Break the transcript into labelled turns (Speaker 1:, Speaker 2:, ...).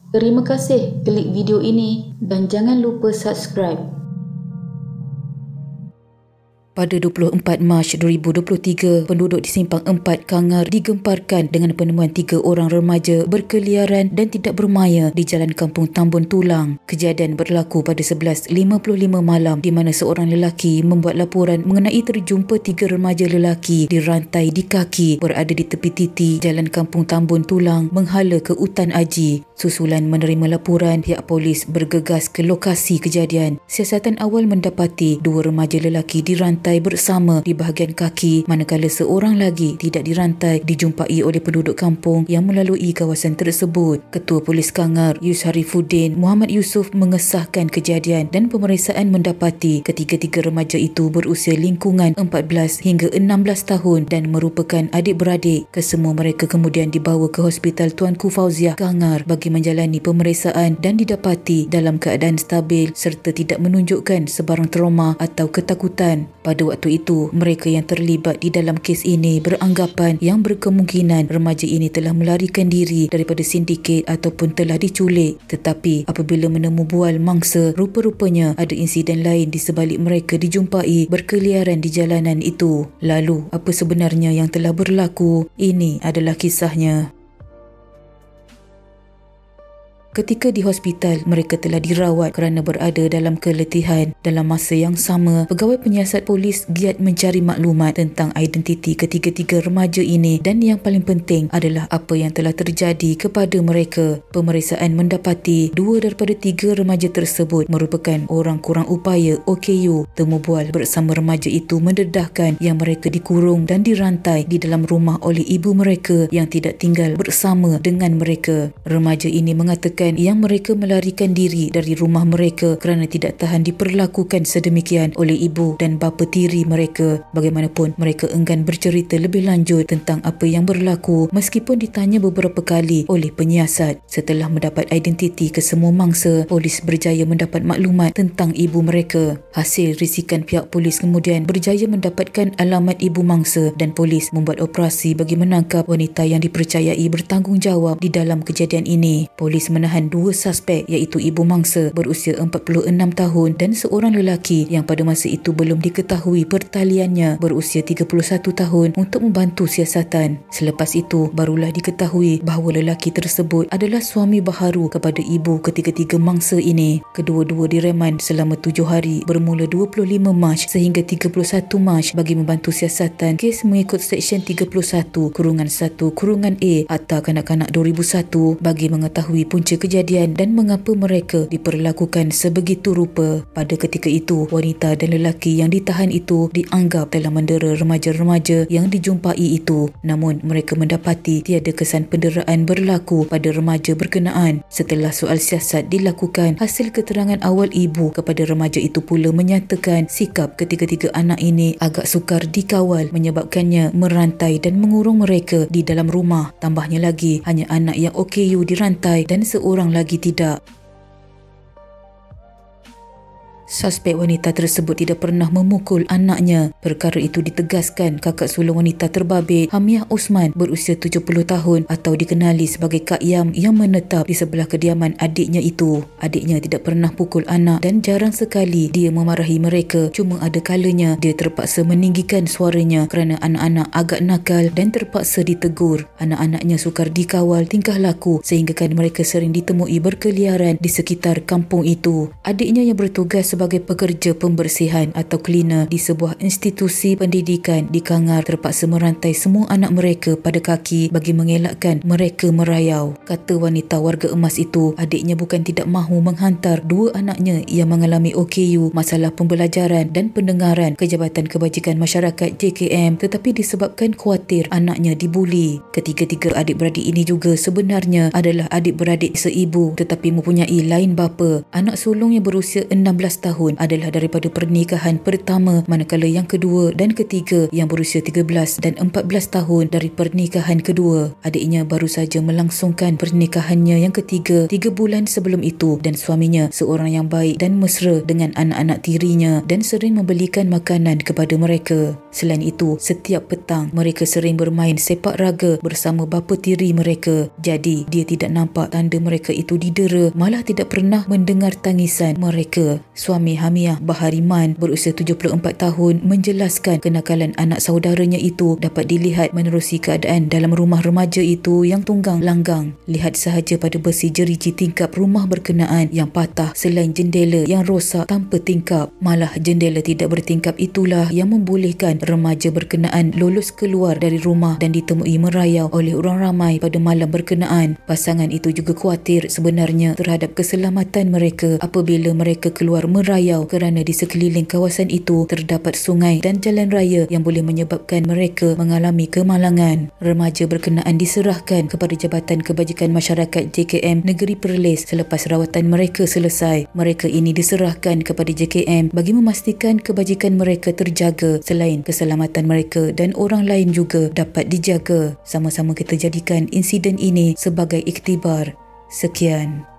Speaker 1: Terima kasih klik video ini dan jangan lupa subscribe.
Speaker 2: Pada 24 Mac 2023, penduduk di Simpang 4 Kangar digemparkan dengan penemuan 3 orang remaja berkeliaran dan tidak bermaya di Jalan Kampung Tambun Tulang. Kejadian berlaku pada 11.55 malam di mana seorang lelaki membuat laporan mengenai terjumpa 3 remaja lelaki dirantai di kaki berada di tepi titi Jalan Kampung Tambun Tulang menghala ke Utan Aji. Susulan menerima laporan, pihak polis bergegas ke lokasi kejadian. Siasatan awal mendapati 2 remaja lelaki dirantai bersama di bahagian kaki, manakala seorang lagi tidak dirantai dijumpai oleh penduduk kampung yang melalui kawasan tersebut. Ketua Polis Kangar Yus Harifuddin Muhammad Yusof mengesahkan kejadian dan pemeriksaan mendapati ketiga-tiga remaja itu berusia lingkungan 14 hingga 16 tahun dan merupakan adik-beradik. Kesemua mereka kemudian dibawa ke Hospital Tuanku Fauziah Kangar bagi menjalani pemeriksaan dan didapati dalam keadaan stabil serta tidak menunjukkan sebarang trauma atau ketakutan. Pada waktu itu, mereka yang terlibat di dalam kes ini beranggapan yang berkemungkinan remaja ini telah melarikan diri daripada sindiket ataupun telah diculik. Tetapi apabila menemu bual mangsa, rupa-rupanya ada insiden lain di sebalik mereka dijumpai berkeliaran di jalanan itu. Lalu, apa sebenarnya yang telah berlaku? Ini adalah kisahnya. Ketika di hospital, mereka telah dirawat kerana berada dalam keletihan. Dalam masa yang sama, pegawai penyiasat polis giat mencari maklumat tentang identiti ketiga-tiga remaja ini dan yang paling penting adalah apa yang telah terjadi kepada mereka. Pemeriksaan mendapati 2 daripada 3 remaja tersebut merupakan orang kurang upaya OKU. Temu bual bersama remaja itu mendedahkan yang mereka dikurung dan dirantai di dalam rumah oleh ibu mereka yang tidak tinggal bersama dengan mereka. Remaja ini mengatakan yang mereka melarikan diri dari rumah mereka kerana tidak tahan diperlakukan sedemikian oleh ibu dan bapa tiri mereka. Bagaimanapun, mereka enggan bercerita lebih lanjut tentang apa yang berlaku meskipun ditanya beberapa kali oleh penyiasat. Setelah mendapat identiti kesemua mangsa, polis berjaya mendapat maklumat tentang ibu mereka. Hasil risikan pihak polis kemudian berjaya mendapatkan alamat ibu mangsa dan polis membuat operasi bagi menangkap wanita yang dipercayai bertanggungjawab di dalam kejadian ini. Polis menahan 2 suspek iaitu ibu mangsa berusia 46 tahun dan seorang lelaki yang pada masa itu belum diketahui pertaliannya berusia 31 tahun untuk membantu siasatan. Selepas itu barulah diketahui bahawa lelaki tersebut adalah suami baharu kepada ibu ketiga-tiga mangsa ini. Kedua-dua direman selama 7 hari bermula 25 Mac sehingga 31 Mac bagi membantu siasatan kes mengikut Seksyen 31-1-A Akta Kanak-Kanak 2001 bagi mengetahui punca kejadian dan mengapa mereka diperlakukan sebegitu rupa. Pada ketika itu, wanita dan lelaki yang ditahan itu dianggap telah mendera remaja-remaja yang dijumpai itu. Namun, mereka mendapati tiada kesan penderaan berlaku pada remaja berkenaan. Setelah soal siasat dilakukan, hasil keterangan awal ibu kepada remaja itu pula menyatakan sikap ketiga-tiga anak ini agak sukar dikawal menyebabkannya merantai dan mengurung mereka di dalam rumah. Tambahnya lagi, hanya anak yang OKU dirantai dan seorang lagi tidak. Suspek wanita tersebut tidak pernah memukul anaknya. Perkara itu ditegaskan kakak sulung wanita terbabit Hamiah Osman berusia 70 tahun atau dikenali sebagai Kak Yam yang menetap di sebelah kediaman adiknya itu. Adiknya tidak pernah pukul anak dan jarang sekali dia memarahi mereka. Cuma ada kalanya dia terpaksa meninggikan suaranya kerana anak-anak agak nakal dan terpaksa ditegur. Anak-anaknya sukar dikawal tingkah laku sehingga kan mereka sering ditemui berkeliaran di sekitar kampung itu. Adiknya yang bertugas sebagai pekerja pembersihan atau cleaner di sebuah institusi pendidikan di Kangar terpaksa merantai semua anak mereka pada kaki bagi mengelakkan mereka merayau. Kata wanita warga emas itu, adiknya bukan tidak mahu menghantar 2 anaknya yang mengalami OKU masalah pembelajaran dan pendengaran ke Jabatan Kebajikan Masyarakat JKM tetapi disebabkan khawatir anaknya dibuli. Ketiga-tiga adik-beradik ini juga sebenarnya adalah adik-beradik seibu tetapi mempunyai lain bapa. Anak sulung yang berusia 16 tahun tahun adalah daripada pernikahan pertama, manakala yang kedua dan ketiga yang berusia 13 dan 14 tahun dari pernikahan kedua. Adiknya baru saja melangsungkan pernikahannya yang ketiga 3 bulan sebelum itu dan suaminya seorang yang baik dan mesra dengan anak-anak tirinya dan sering membelikan makanan kepada mereka. Selain itu, setiap petang mereka sering bermain sepak raga bersama bapa tiri mereka. Jadi, dia tidak nampak tanda mereka itu didera, malah tidak pernah mendengar tangisan mereka. Suami Hamiah, Bahariman, berusia 74 tahun, menjelaskan kenakalan anak saudaranya itu dapat dilihat menerusi keadaan dalam rumah remaja itu yang tunggang langgang. Lihat sahaja pada besi jeriji tingkap rumah berkenaan yang patah, selain jendela yang rosak tanpa tingkap. Malah jendela tidak bertingkap itulah yang membolehkan remaja berkenaan lolos keluar dari rumah dan ditemui merayau oleh orang ramai pada malam berkenaan. Pasangan itu juga khawatir sebenarnya terhadap keselamatan mereka apabila mereka keluar merayau kerana di sekeliling kawasan itu terdapat sungai dan jalan raya yang boleh menyebabkan mereka mengalami kemalangan. Remaja berkenaan diserahkan kepada Jabatan Kebajikan Masyarakat JKM Negeri Perlis selepas rawatan mereka selesai. Mereka ini diserahkan kepada JKM bagi memastikan kebajikan mereka terjaga selain keselamatan mereka dan orang lain juga dapat dijaga. Sama-sama kita jadikan insiden ini sebagai iktibar. Sekian.